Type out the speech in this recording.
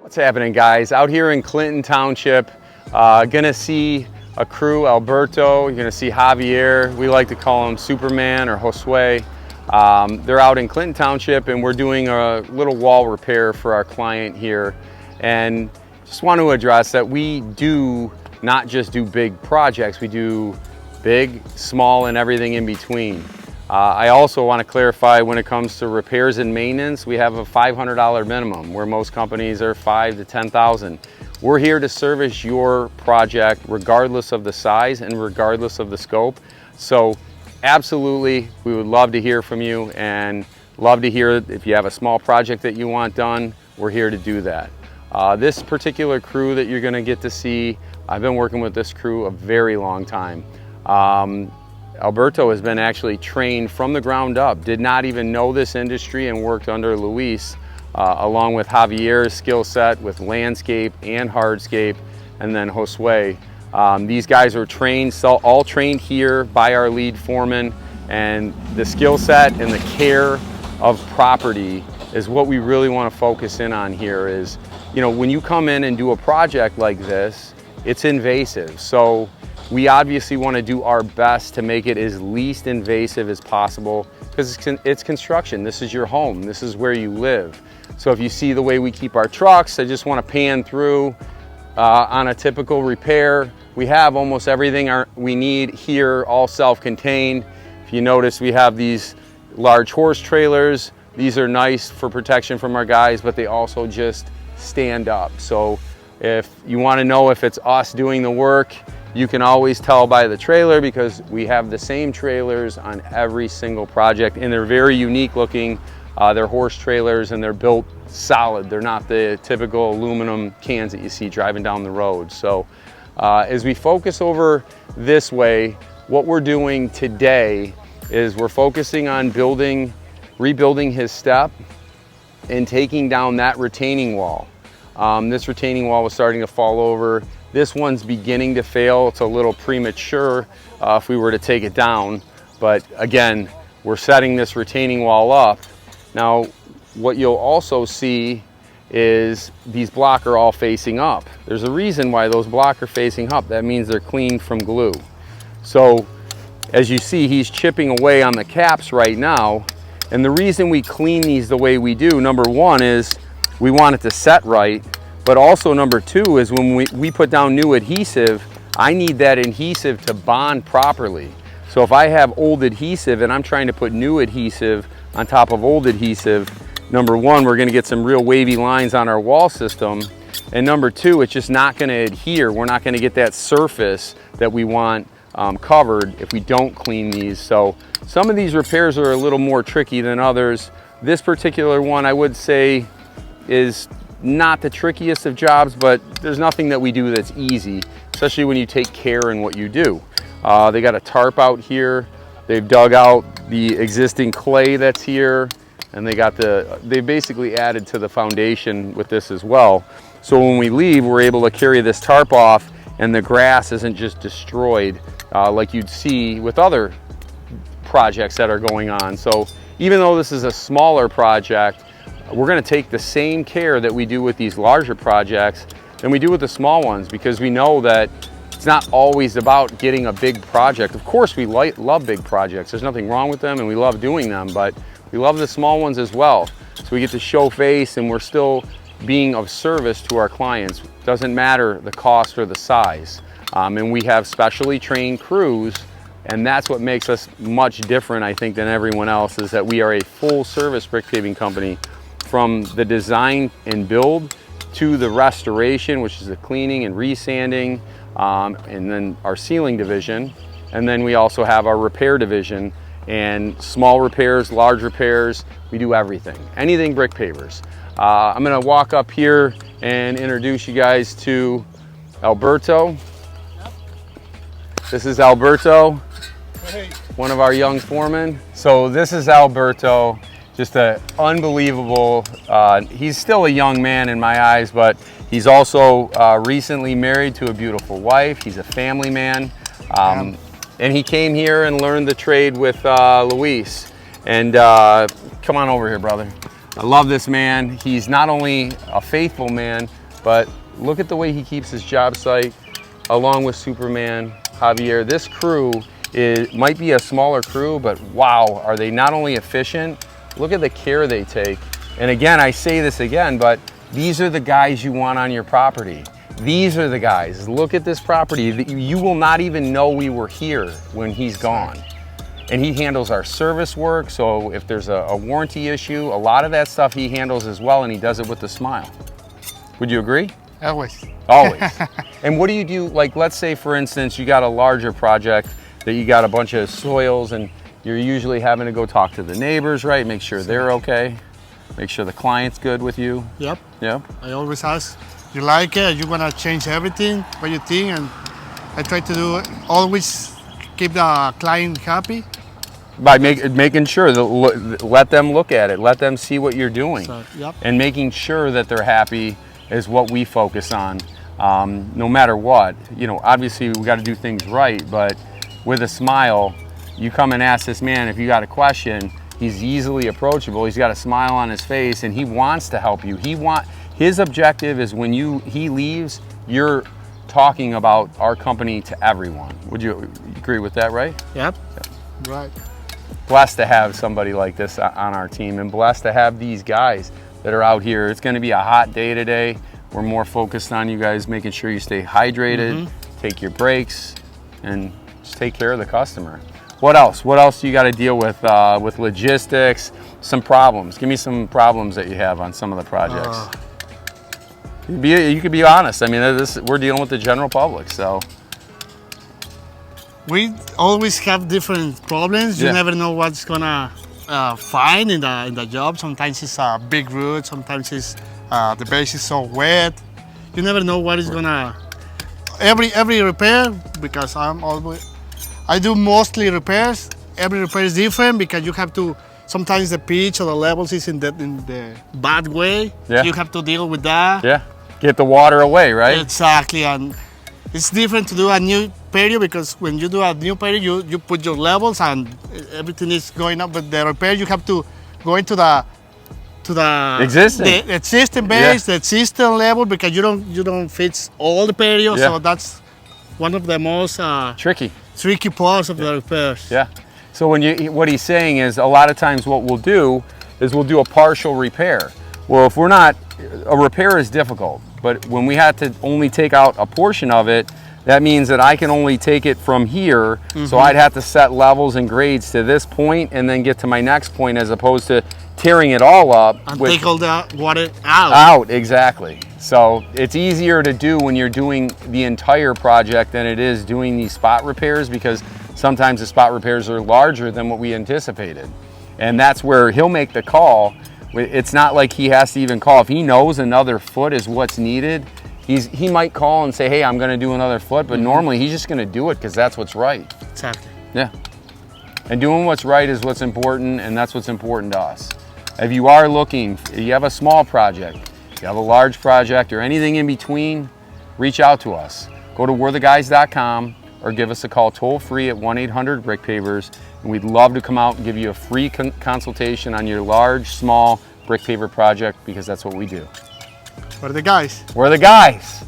What's happening, guys? Out here in Clinton Township, gonna see a crew, Alberto, you're gonna see Javier. We like to call him Superman or Josue. They're out in Clinton Township and we're doing a little wall repair for our client here. And just want to address that we do not just do big projects, we do big, small, and everything in between. I also want to clarify when it comes to repairs and maintenance, we have a $500 minimum where most companies are $5,000 to $10,000. We're here to service your project regardless of the size and regardless of the scope. So absolutely, we would love to hear from you and love to hear if you have a small project that you want done, we're here to do that. This particular crew that you're going to get to see, I've been working with this crew a very long time. Alberto has been actually trained from the ground up, did not even know this industry and worked under Luis, along with Javier's skill set with landscape and hardscape, and then Josue. These guys are trained, all trained here by our lead foreman, and the skill set and the care of property is what we really want to focus in on here is, you know, when you come in and do a project like this, it's invasive. So we obviously want to do our best to make it as least invasive as possible because it's construction. This is your home. This is where you live. So if you see the way we keep our trucks, I just want to pan through on a typical repair. We have almost everything we need here, all self-contained. If you notice, we have these large horse trailers. These are nice for protection from our guys, but they also just stand up. So if you want to know if it's us doing the work, you can always tell by the trailer because we have the same trailers on every single project and they're very unique looking. They're horse trailers and they're built solid. They're not the typical aluminum cans that you see driving down the road. So as we focus over this way, what we're doing today is we're focusing on rebuilding his step and taking down that retaining wall. This retaining wall was starting to fall over. This one's beginning to fail. It's a little premature if we were to take it down. But again, we're setting this retaining wall up. Now, what you'll also see is these blocks are all facing up. There's a reason why those blocks are facing up. That means they're clean from glue. So as you see, he's chipping away on the caps right now. And the reason we clean these the way we do, number one is we want it to set right. But also number two is when we put down new adhesive, I need that adhesive to bond properly. So if I have old adhesive and I'm trying to put new adhesive on top of old adhesive, number one, we're gonna get some real wavy lines on our wall system. And number two, it's just not gonna adhere. We're not gonna get that surface that we want covered if we don't clean these. So some of these repairs are a little more tricky than others. This particular one I would say is not the trickiest of jobs, but there's nothing that we do that's easy, especially when you take care in what you do. They got a tarp out here. They've dug out the existing clay that's here, and they basically added to the foundation with this as well. So when we leave, we're able to carry this tarp off and the grass isn't just destroyed like you'd see with other projects that are going on. So even though this is a smaller project, we're going to take the same care that we do with these larger projects than we do with the small ones because we know that it's not always about getting a big project. Of course, we love big projects. There's nothing wrong with them and we love doing them, but we love the small ones as well. So we get to show face and we're still being of service to our clients. Doesn't matter the cost or the size. And we have specially trained crews, and that's what makes us much different, I think, than everyone else, is that we are a full service brick paving company. From the design and build to the restoration, which is the cleaning and resanding, and then our sealing division. And then we also have our repair division and small repairs, large repairs. We do everything, anything brick pavers. I'm gonna walk up here and introduce you guys to Alberto. This is Alberto, one of our young foremen. So this is Alberto. Just an unbelievable, he's still a young man in my eyes, but he's also recently married to a beautiful wife. He's a family man. And he came here and learned the trade with Luis. And come on over here, brother. I love this man. He's not only a faithful man, but look at the way he keeps his job site, along with Superman, Javier. This crew might be a smaller crew, but wow, are they not only efficient, look at the care they take. And again, I say this again, but these are the guys you want on your property. These are the guys. Look at this property. You will not even know we were here when he's gone. And he handles our service work, so if there's a warranty issue, a lot of that stuff he handles as well, and he does it with a smile. Would you agree? Always. Always. And what do you do, like let's say for instance, you got a larger project that you got a bunch of soils and you're usually having to go talk to the neighbors, right? Make sure they're okay. Make sure the client's good with you. Yep. Yeah. I always ask, you like it? You want to change everything? What you think? And I try to do always keep the client happy. By making sure that let them look at it, let them see what you're doing, So, yep. and making sure that they're happy is what we focus on. No matter what, you know, obviously we got to do things right, but with a smile, you come and ask this man if you got a question. He's easily approachable. He's got a smile on his face, and he wants to help you. His objective is when he leaves, you're talking about our company to everyone. Would you agree with that, right? Yep. Right. Blessed to have somebody like this on our team, and blessed to have these guys that are out here. It's going to be a hot day today. We're more focused on you guys making sure you stay hydrated, take your breaks, and just take care of the customer. What else? What else do you got to deal with logistics? Some problems. Give me some problems that you have on some of the projects. You could be honest. I mean, we're dealing with the general public, so. We always have different problems. You never know what's gonna find in the job. Sometimes it's a big root. Sometimes it's the base is so wet. You never know what is gonna. Every repair, because I do mostly repairs. Every repair is different because you have to. Sometimes the pitch or the levels is in the bad way. Yeah. You have to deal with that. Yeah. Get the water away, right? Exactly, and it's different to do a new patio because when you do a new patio, you put your levels and everything is going up. But the repair, you have to go into the existing base, the existing level, because you don't fix all the patio. So that's one of the most tricky parts of the repairs. Yeah. So what he's saying is a lot of times what we'll do is we'll do a partial repair. Well, if we're not, a repair is difficult, but when we had to only take out a portion of it, that means that I can only take it from here, so I'd have to set levels and grades to this point and then get to my next point as opposed to tearing it all up. And take all the water out. Out, exactly. So it's easier to do when you're doing the entire project than it is doing these spot repairs, because sometimes the spot repairs are larger than what we anticipated. And that's where he'll make the call. It's not like he has to even call. If he knows another foot is what's needed, he might call and say, hey, I'm going to do another foot, but normally he's just going to do it because that's what's right. Exactly. Yeah. And doing what's right is what's important, and that's what's important to us. If you are looking, you have a small project, you have a large project, or anything in between, reach out to us. Go to we'retheguys.com or give us a call toll-free at 1-800-BRICK-PAVERS, and we'd love to come out and give you a free consultation on your large, small brick paver project, because that's what we do. We're the guys. We're the guys.